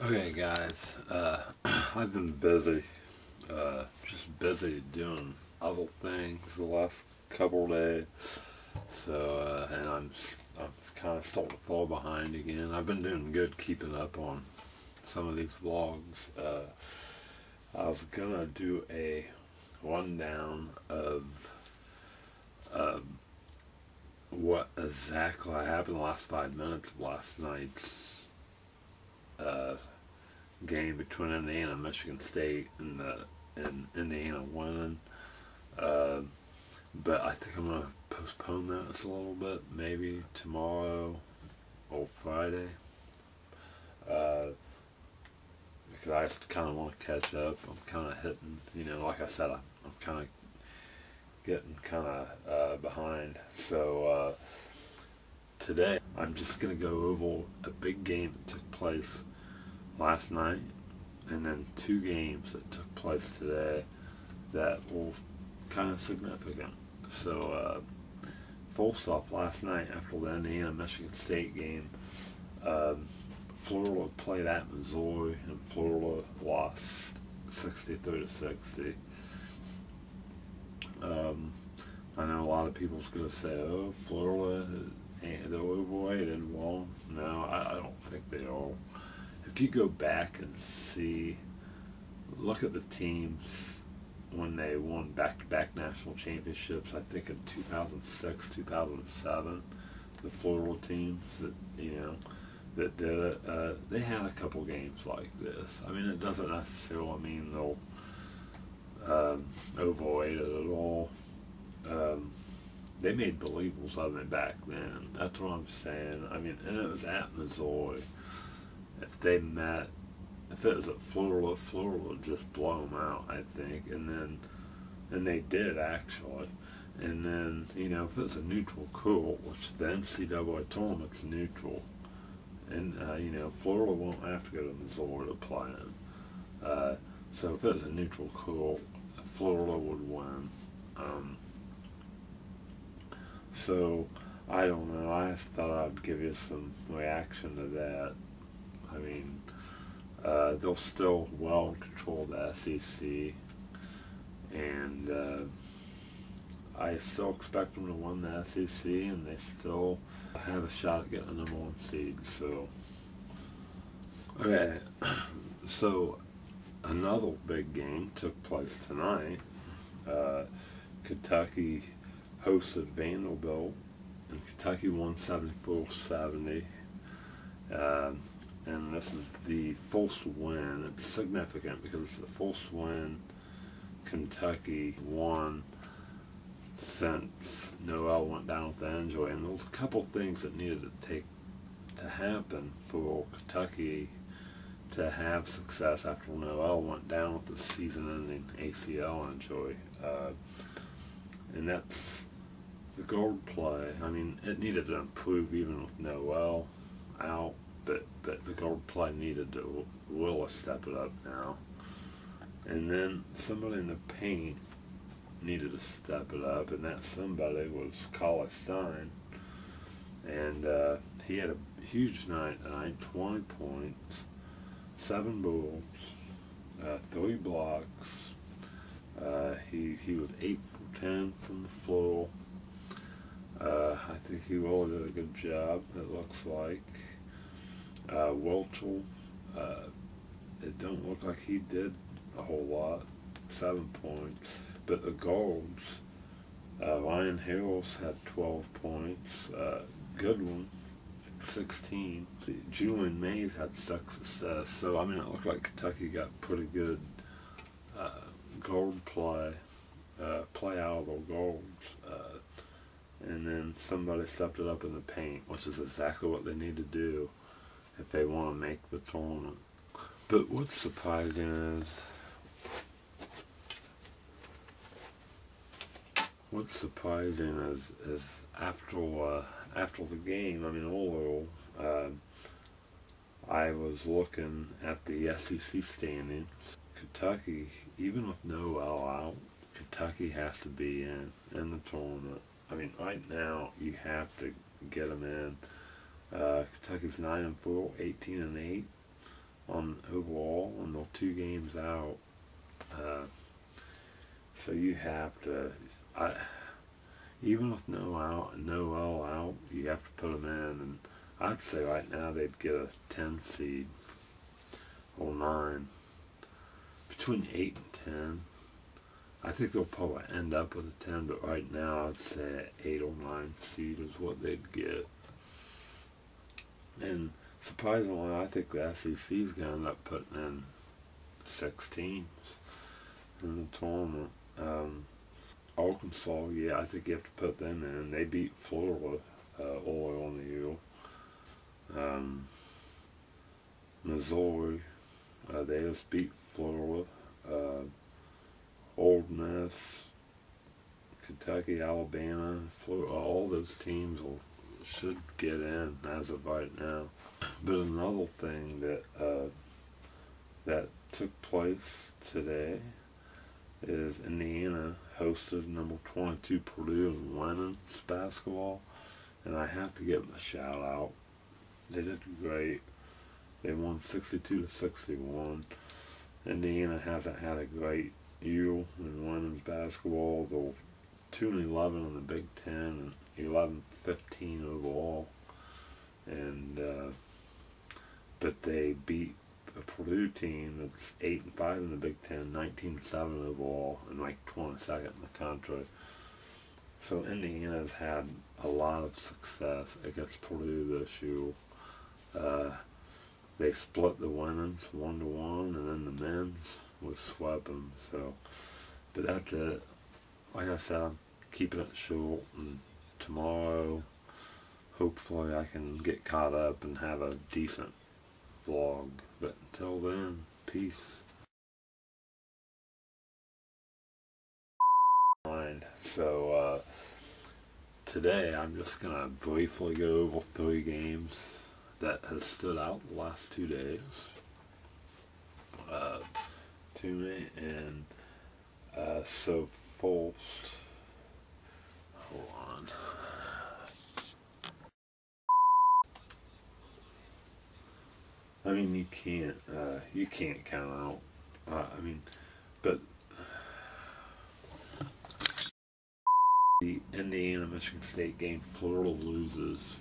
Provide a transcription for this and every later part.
Okay, guys, I've been busy, just busy doing other things the last couple of days. So, and I'm kind of starting to fall behind again. I've been doing good keeping up on some of these vlogs. I was gonna do a rundown of uh, what exactly happened the last 5 minutes of last night's uh, game between Indiana and Michigan State, and Indiana winning. Uh, but I think I'm gonna postpone that just a little bit, maybe tomorrow or Friday, uh, because I just kind of want to catch up. I'm kind of hitting, like I said, I'm kind of getting kind of behind. So today I'm just gonna go over a big game that took place last night, and then two games that took place today that were kind of significant. So, first off, last night after the Indiana Michigan State game, um, Florida played at Missouri, and Florida lost 63-60. I know a lot of people's gonna say, "Oh, Florida, they're overrated." Well, no, I don't think they are. If you go back and look at the teams when they won back-to-back national championships, I think in 2006, 2007, the Florida teams that did it, they had a couple games like this. I mean, it doesn't necessarily mean they'll overrated at all. They made believers of it back then. That's what I'm saying. I mean, and it was at Missouri. If they met, if it was at Florida, Florida would just blow them out, I think. And they did actually. And then, if it's a neutral court, which the NCAA tournament's neutral, and Florida won't have to go to Missouri to play in. So if it was a neutral court, Florida would win. So I don't know. I just thought I'd give you some reaction to that. I mean, they'll still well control the SEC, and I still expect them to win the SEC, and they still have a shot at getting the number one seed. So, okay, so another big game took place tonight. Kentucky hosted Vanderbilt, and Kentucky won 74-70. And this is the first win. It's significant because it's the first win Kentucky won since Noel went down with the injury. And there was a couple things that needed to happen for Kentucky to have success after Noel went down with the season-ending ACL injury. And that's the guard play. I mean, it needed to improve even with Noel out. But the guard play needed to really step it up now. And then somebody in the paint needed to step it up, and that somebody was Collie Stein. And he had a huge night tonight, 20 points, 7 boards, 3 blocks. He was 8 for 10 from the floor. I think he really did a good job, it looks like. Welchel, it don't look like he did a whole lot, 7 points. But the guards, Ryan Harris had 12 points, Goodwin, 16. Julian Mays had 6 assists. So, I mean, it looked like Kentucky got pretty good guard play out of their guards. And then somebody stepped it up in the paint, which is exactly what they need to do if they want to make the tournament. But what's surprising is after the game, I mean, overall, I was looking at the SEC standings. Kentucky, even with Noel out, Kentucky has to be in the tournament. I mean, right now you have to get them in. Kentucky's 9-4, 18-8. on overall, and they're 2 games out. So you have to, even with no L out, you have to put them in. And I'd say right now they'd get a 10 seed or 9, between 8 and 10. I think they'll probably end up with a 10, but right now I'd say 8 or 9 seed is what they'd get. And surprisingly, I think the SEC's going to end up putting in 6 teams in the tournament. Arkansas, yeah, I think you have to put them in. They beat Florida early on the year. Missouri, they just beat Florida. Ole Miss, Kentucky, Alabama, Florida, all those teams should get in as of right now. But another thing that took place today is Indiana hosted number 22 Purdue in women's basketball, and I have to give them a shout out. They did great. They won 62-61. Indiana hasn't had a great year in women's basketball. They're 2-11 in the Big Ten and 11-15 overall. And but they beat a Purdue team that's 8-5 in the Big Ten, 19-7 overall, and ranked 22nd in the country. So Indiana's had a lot of success against Purdue this year. They split the women's 1-1, and then the men's was swept them. So, but that's it. Like I said, I'm keeping it short, and tomorrow, hopefully, I can get caught up and have a decent vlog. But until then, peace. So today I'm just gonna briefly go over 3 games that has stood out the last 2 days to me. And so first, hold on. I mean, you can't count out. But the Indiana-Michigan State game, Florida loses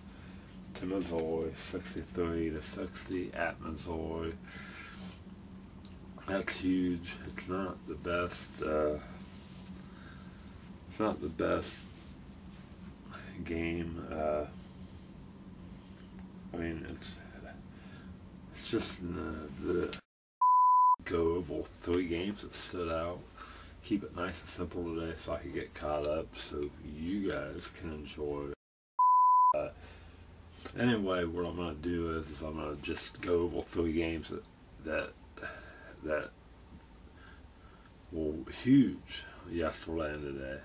to Missouri, 63-60 at Missouri. That's huge. It's not the best. It's not the best game. It's just the go over 3 games that stood out. Keep it nice and simple today so I can get caught up so you guys can enjoy. Anyway, what I'm going to do is I'm going to just go over 3 games that were huge yesterday and today.